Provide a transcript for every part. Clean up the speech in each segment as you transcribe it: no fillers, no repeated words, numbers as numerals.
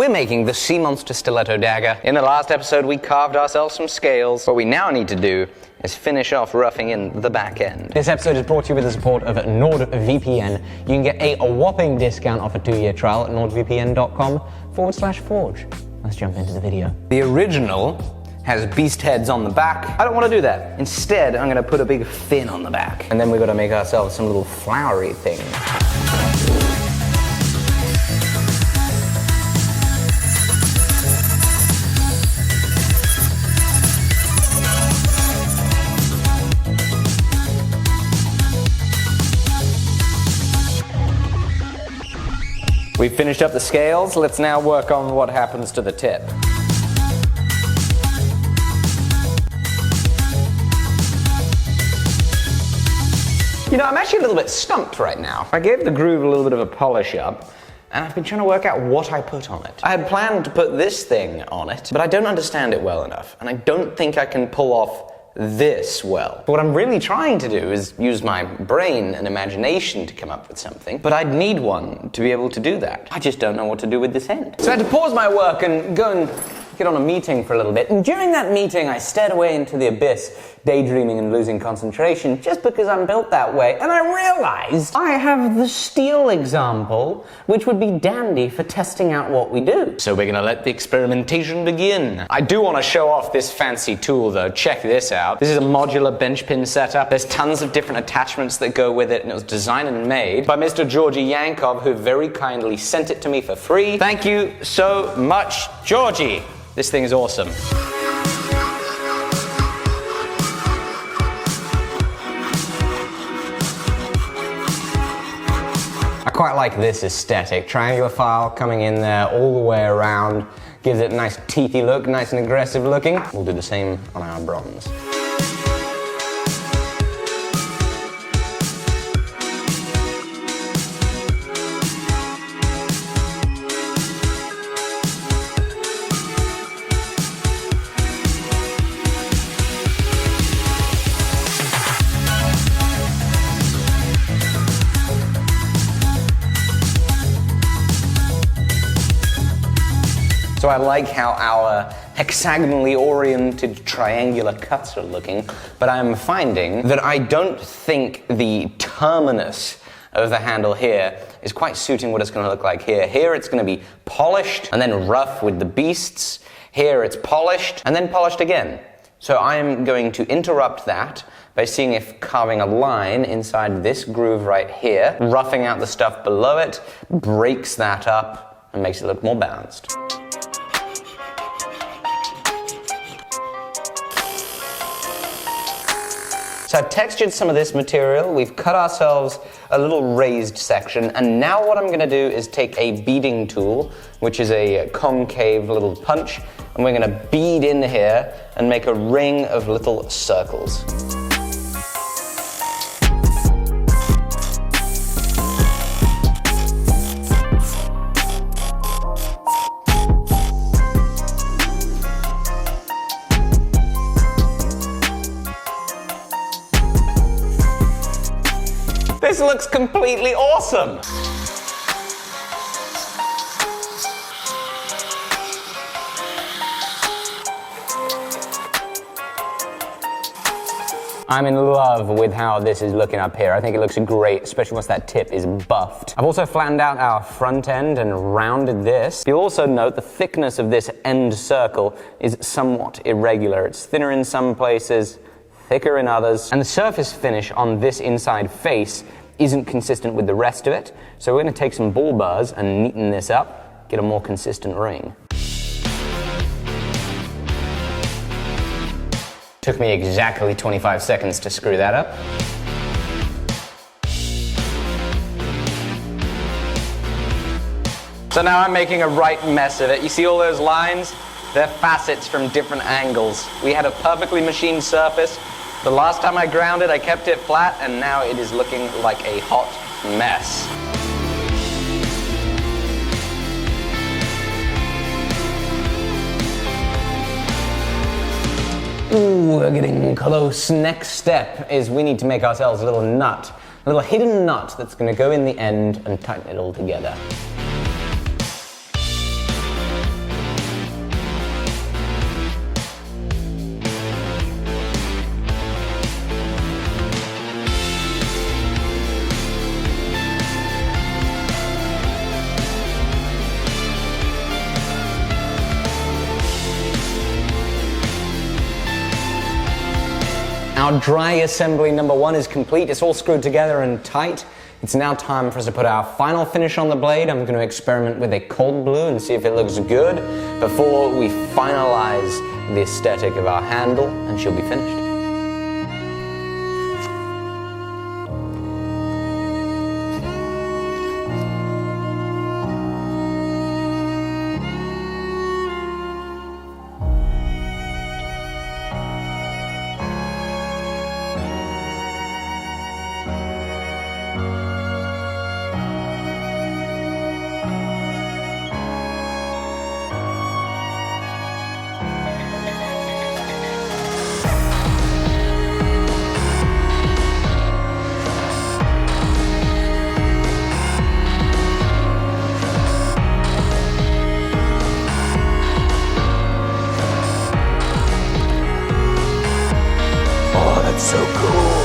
We're making the sea monster stiletto dagger. In the last episode, we carved ourselves some scales. What we now need to do is finish off roughing in the back end. This episode is brought to you with the support of NordVPN. You can get a whopping discount off a 2-year trial at nordvpn.com/forge. Let's jump into the video. The original has beast heads on the back. I don't want to do that. Instead, I'm going to put a big fin on the back. And then we've got to make ourselves some little flowery things. We've finished up the scales. Let's now work on what happens to the tip. You know, I'm actually a little bit stumped right now. I gave the groove a little bit of a polish up, and I've been trying to work out what I put on it. I had planned to put this thing on it, but I don't understand it well enough, and I don't think I can pull off this well. What I'm really trying to do is use my brain and imagination to come up with something, but I'd need one to be able to do that. I just don't know what to do with this end. So I had to pause my work and go and get on a meeting for a little bit, and during that meeting I stared away into the abyss, daydreaming and losing concentration just because I'm built that way, and I realized I have the steel example, which would be dandy for testing out what we do. So we're gonna let the experimentation begin. I do want to show off this fancy tool though. Check this out. This is a modular bench pin setup. There's tons of different attachments that go with it, and it was designed and made by Mr. Georgie Yankov, who very kindly sent it to me for free. Thank you so much, Georgie. This thing is awesome. I quite like this aesthetic. Triangular file coming in there all the way around. Gives it a nice teethy look, nice and aggressive looking. We'll do the same on our bronze. So I like how our hexagonally oriented triangular cuts are looking, but I'm finding that I don't think the terminus of the handle here is quite suiting what it's going to look like here. Here it's going to be polished and then rough with the beasts. Here it's polished and then polished again. So I'm going to interrupt that by seeing if carving a line inside this groove right here, roughing out the stuff below it, breaks that up and makes it look more balanced. So I've textured some of this material, we've cut ourselves a little raised section, and now what I'm going to do is take a beading tool, which is a concave little punch, and we're going to bead in here and make a ring of little circles. This looks completely awesome! I'm in love with how this is looking up here. I think it looks great, especially once that tip is buffed. I've also flattened out our front end and rounded this. You'll also note the thickness of this end circle is somewhat irregular. It's thinner in some places, thicker in others, and the surface finish on this inside face isn't consistent with the rest of it. So we're going to take some bull bars and neaten this up, get a more consistent ring. Took me exactly 25 seconds to screw that up. So now I'm making a right mess of it. You see all those lines? They're facets from different angles. We had a perfectly machined surface. The last time I ground it, I kept it flat, and now it is looking like a hot mess. Ooh, we're getting close. Next step is we need to make ourselves a little nut. A little hidden nut that's going to go in the end and tighten it all together. Our dry assembly number 1 is complete. It's all screwed together and tight. It's now time for us to put our final finish on the blade. I'm going to experiment with a cold blue and see if it looks good before we finalize the aesthetic of our handle, and she'll be finished. So cool.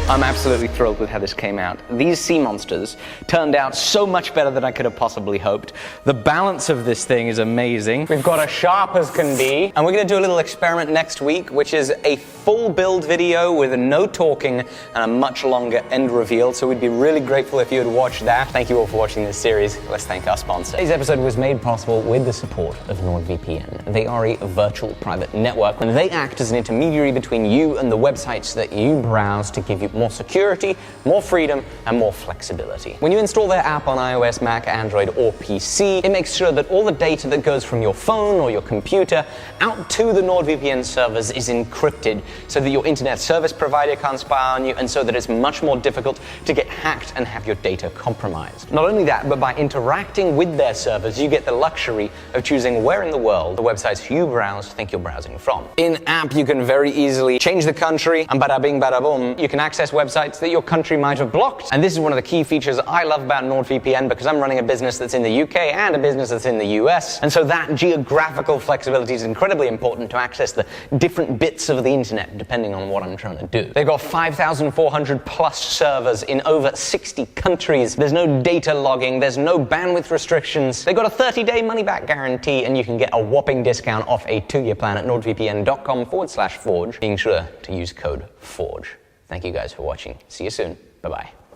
I'm absolutely thrilled with how this came out. These sea monsters turned out so much better than I could have possibly hoped. The balance of this thing is amazing. We've got as sharp as can be. And we're going to do a little experiment next week, which is a full build video with no talking and a much longer end reveal. So we'd be really grateful if you would watch that. Thank you all for watching this series. Let's thank our sponsor. Today's episode was made possible with the support of NordVPN. They are a virtual private network, and they act as an intermediary between you and the websites that you browse to give you more security, more freedom, and more flexibility. When you install their app on iOS, Mac, Android, or PC, it makes sure that all the data that goes from your phone or your computer out to the NordVPN servers is encrypted so that your internet service provider can't spy on you, and so that it's much more difficult to get hacked and have your data compromised. Not only that, but by interacting with their servers, you get the luxury of choosing where in the world the websites you browse think you're browsing from. In-app, you can very easily change the country, and bada bing, bada boom, you can access websites that your country might have blocked. And this is one of the key features I love about NordVPN, because I'm running a business that's in the UK and a business that's in the US. And so that geographical flexibility is incredibly important to access the different bits of the internet, depending on what I'm trying to do. They've got 5,400 plus servers in over 60 countries. There's no data logging. There's no bandwidth restrictions. They've got a 30-day money-back guarantee, and you can get a whopping discount off a 2-year plan at nordvpn.com/forge, being sure to use code FORGE. Thank you guys for watching. See you soon. Bye-bye.